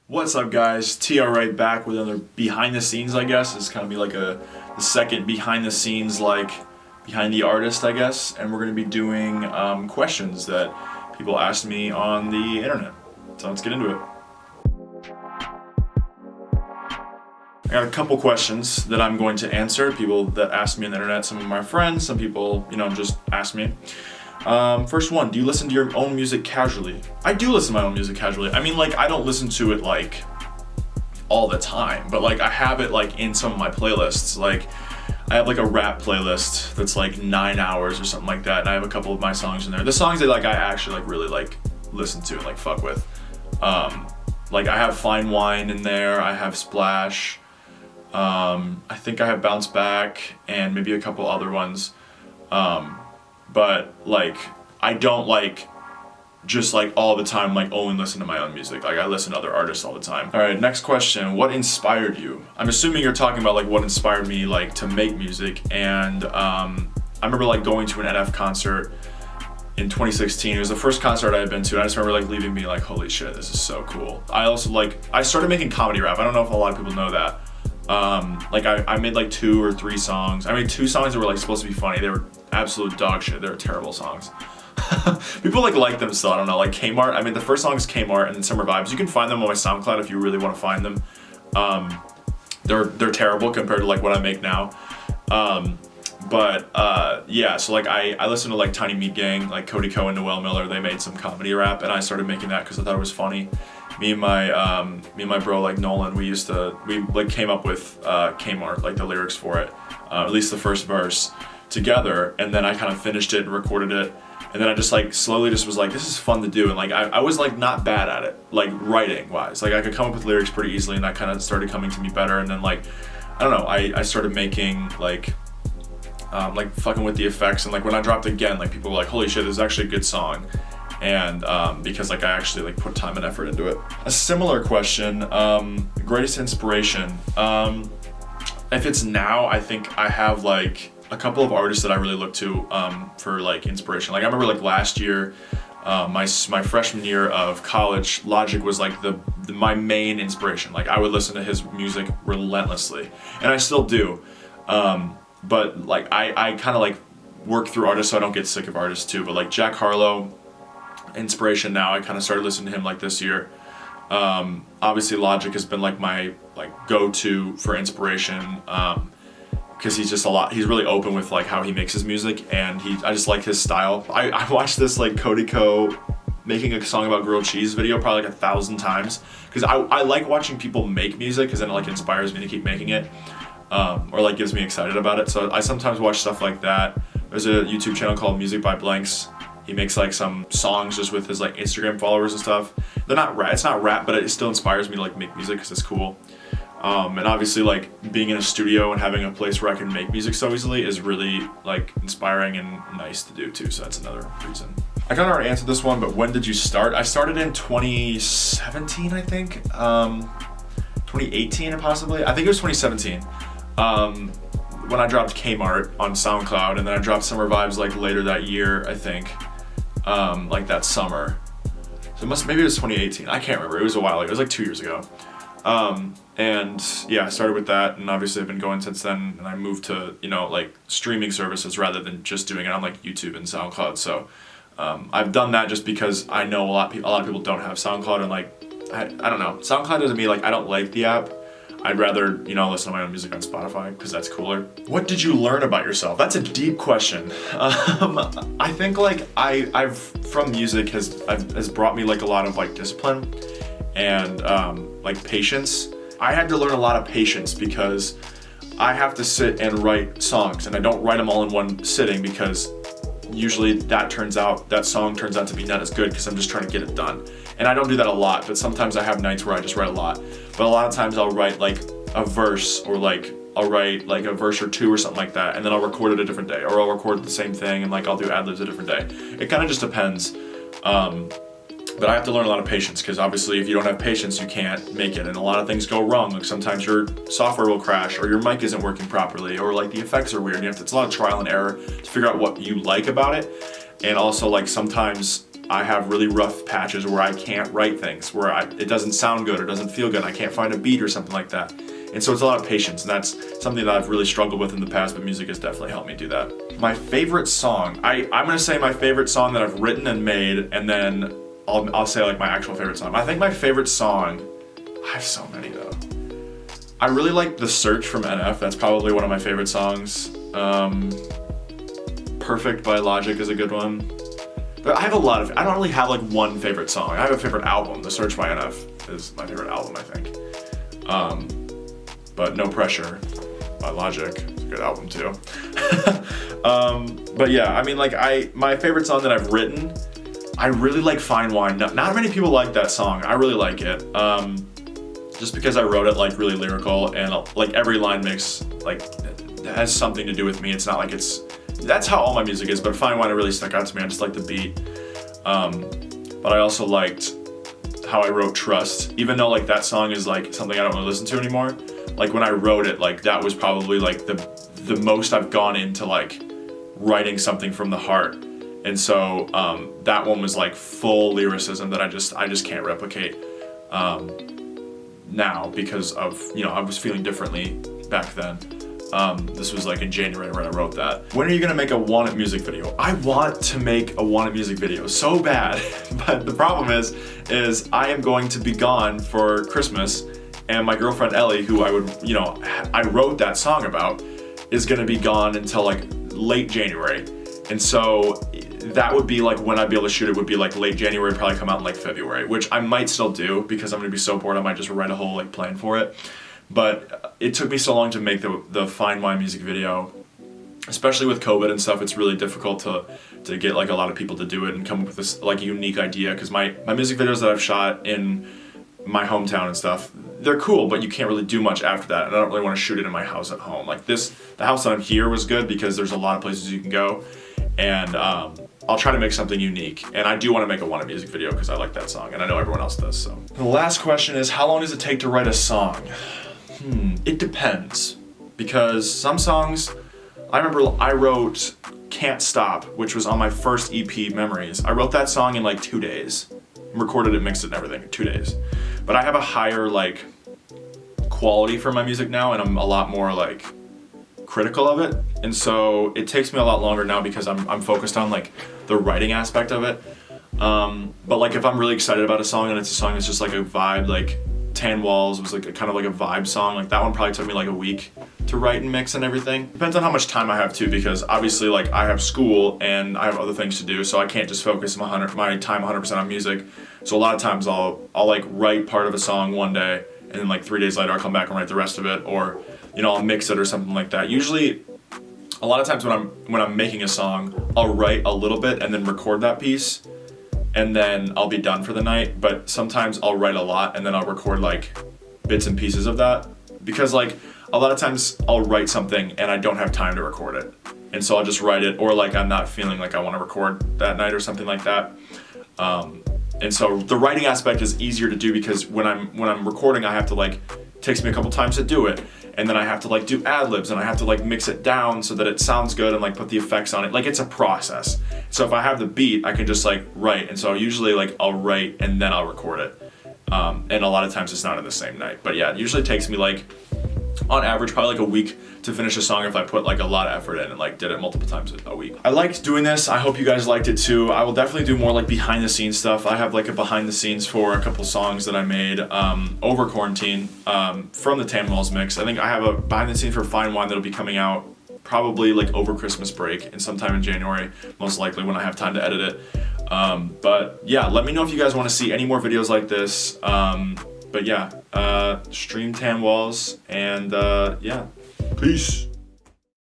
What's up, guys? TR right back with another behind the scenes, I guess. It's kind of be like the second behind the scenes, like behind the artist, I guess. And we're going to be doing questions that people asked me on the internet. So let's get into it. I got a couple questions that I'm going to answer. People that asked me on the internet, some of my friends, some people, just asked me. First one, do you listen to your own music casually? I do listen to my own music casually. I mean, I don't listen to it, all the time, but, I have it, in some of my playlists. I have, a rap playlist that's, 9 hours or something like that, and I have a couple of my songs in there. The songs that, I actually, really, listen to and, fuck with. I have Fine Wine in there, I have Splash, I think I have Bounce Back, and maybe a couple other ones. But I don't just all the time only listen to my own music. I listen to other artists all the time. All right, next question. What inspired you? I'm assuming you're talking about what inspired me to make music. And I remember going to an NF concert in 2016. It was the first concert I had been to. And I just remember leaving being holy shit, this is so cool. I also I started making comedy rap. I don't know if a lot of people know that. I made 2 or 3 songs. I made 2 songs that were supposed to be funny. They were absolute dog shit. They were terrible songs. People like them still. I don't know. Kmart. I mean, the first song is Kmart and then Summer Vibes. You can find them on my SoundCloud if you really want to find them. They're terrible compared to what I make now. Yeah. So I listened to Tiny Meat Gang, Cody Ko and Noel Miller. They made some comedy rap, and I started making that because I thought it was funny. Me and my bro Nolan, we came up with Kmart, the lyrics for it, at least the first verse, together, and then I kind of finished it and recorded it, and then I just slowly just was this is fun to do, and I was not bad at it, writing wise, I could come up with lyrics pretty easily, and that kind of started coming to me better, and then I don't know, I started making fucking with the effects, and when I dropped Again, people were holy shit, this is actually a good song. And because I actually put time and effort into it. A similar question, greatest inspiration. If it's now, I think I have a couple of artists that I really look to for inspiration. I remember last year, my freshman year of college, Logic was my main inspiration. I would listen to his music relentlessly, and I still do. But I kind of work through artists so I don't get sick of artists too. But Jack Harlow, inspiration now. I kind of started listening to him this year. Obviously Logic has been my go-to for inspiration, because he's just he's really open with how he makes his music, and I just like his style. I watched this Cody Ko making a song about grilled cheese video probably 1,000 times, because I like watching people make music, because then it inspires me to keep making it, or gives me excited about it. So I sometimes watch stuff like that. There's a YouTube channel called Music by Blanks. He makes some songs just with his Instagram followers and stuff. They're not rap. It's not rap, but it still inspires me to make music because it's cool. And obviously being in a studio and having a place where I can make music so easily is really inspiring and nice to do too. So that's another reason. I kind of already answered this one, but when did you start? I started in 2017, I think. 2018 possibly. I think it was 2017. When I dropped Kmart on SoundCloud, and then I dropped Summer Vibes later that year, I think. That summer. So maybe it was 2018. I can't remember. It was a while ago. It was 2 years ago. And yeah, I started with that, and obviously I've been going since then, and I moved to, streaming services rather than just doing it on YouTube and SoundCloud. So, I've done that just because I know a lot of people don't have SoundCloud, and I don't know. SoundCloud doesn't mean I don't like the app. I'd rather, listen to my own music on Spotify because that's cooler. What did you learn about yourself? That's a deep question. I think I've from music has brought me a lot of discipline and patience. I had to learn a lot of patience because I have to sit and write songs, and I don't write them all in one sitting because usually that song turns out to be not as good because I'm just trying to get it done. And I don't do that a lot, but sometimes I have nights where I just write a lot. But a lot of times I'll write a verse, or I'll write a verse or 2 or something like that, and then I'll record it a different day, or I'll record the same thing and I'll do ad-libs a different day. It kind of just depends. But I have to learn a lot of patience, because obviously if you don't have patience, you can't make it, and a lot of things go wrong. Sometimes your software will crash, or your mic isn't working properly, or the effects are weird. It's a lot of trial and error to figure out what you like about it. And also sometimes I have really rough patches where I can't write things, where it doesn't sound good or doesn't feel good. I can't find a beat or something like that. And so it's a lot of patience, and that's something that I've really struggled with in the past, but music has definitely helped me do that. My favorite song, I'm gonna say my favorite song that I've written and made, and then I'll say like my actual favorite song. I think my favorite song, I have so many though. I really like The Search from NF. That's probably one of my favorite songs. Perfect by Logic is a good one. But I have a lot of, I don't really have like one favorite song. I have a favorite album. The Search by NF is my favorite album, I think. But No Pressure by Logic is a good album too. But yeah, I mean, like my favorite song that I've written, I really like Fine Wine. Not many people like that song. I really like it. Just because I wrote it like really lyrical, and like every line makes like has something to do with me. It's not like that's how all my music is, but Fine Wine really stuck out to me. I just like the beat. But I also liked how I wrote Trust, even though like that song is like something I don't really listen to anymore. Like when I wrote it, like that was probably like the most I've gone into like writing something from the heart. And so that one was like full lyricism that I just can't replicate now, because of, I was feeling differently back then. This was like in January when I wrote that. When are you gonna make a Wanted music video? I want to make a Wanted music video so bad, but the problem is I am going to be gone for Christmas, and my girlfriend Ellie, who I wrote that song about, is gonna be gone until like late January. And so that would be like when I'd be able to shoot it would be like late January, probably come out in like February, which I might still do because I'm gonna be so bored I might just write a whole like plan for it. But it took me so long to make the Fine Wine music video, especially with COVID and stuff. It's really difficult to get like a lot of people to do it and come up with this like unique idea, because my music videos that I've shot in my hometown and stuff, they're cool, but you can't really do much after that, and I don't really want to shoot it in my house at home. Like the house that I'm here was good because there's a lot of places you can go, and I'll try to make something unique. And I do want to make a Wanted music video because I like that song, and I know everyone else does. So the last question is, how long does it take to write a song? It depends, because some songs, I remember I wrote Can't Stop, which was on my first EP, Memories. I wrote that song in like 2 days, recorded it, mixed it and everything in 2 days. But I have a higher like quality for my music now, and I'm a lot more like critical of it. And so it takes me a lot longer now because I'm focused on like the writing aspect of it. But like if I'm really excited about a song and it's a song that's just like a vibe, like Tan Walls was like a kind of like a vibe song, like that one probably took me like a week to write and mix and everything. Depends on how much time I have too, because obviously like I have school and I have other things to do, so I can't just focus my time 100% on music. So a lot of times I'll like write part of a song one day, and then like 3 days later I'll come back and write the rest of it, or I'll mix it or something like that. Usually a lot of times when I'm making a song, I'll write a little bit and then record that piece, and then I'll be done for the night. But sometimes I'll write a lot and then I'll record like bits and pieces of that, because like a lot of times I'll write something and I don't have time to record it, and so I'll just write it, or like I'm not feeling like I want to record that night or something like that. And so the writing aspect is easier to do, because when I'm recording, I have to like, it takes me a couple times to do it, and then I have to like do ad-libs, and I have to like mix it down so that it sounds good and like put the effects on it. Like it's a process. So if I have the beat, I can just like write, and so usually like I'll write and then I'll record it. And a lot of times it's not in the same night. But yeah, it usually takes me like, on average, probably like a week to finish a song if I put like a lot of effort in and like did it multiple times a week. I liked doing this. I hope you guys liked it too. I will definitely do more like behind the scenes stuff. I have like a behind the scenes for a couple songs that I made over quarantine from the Tan Walls mix. I think I have a behind the scenes for Fine Wine that'll be coming out probably like over Christmas break and sometime in January, most likely, when I have time to edit it. But yeah, let me know if you guys want to see any more videos like this. But yeah, stream Tan Walls, and yeah, peace.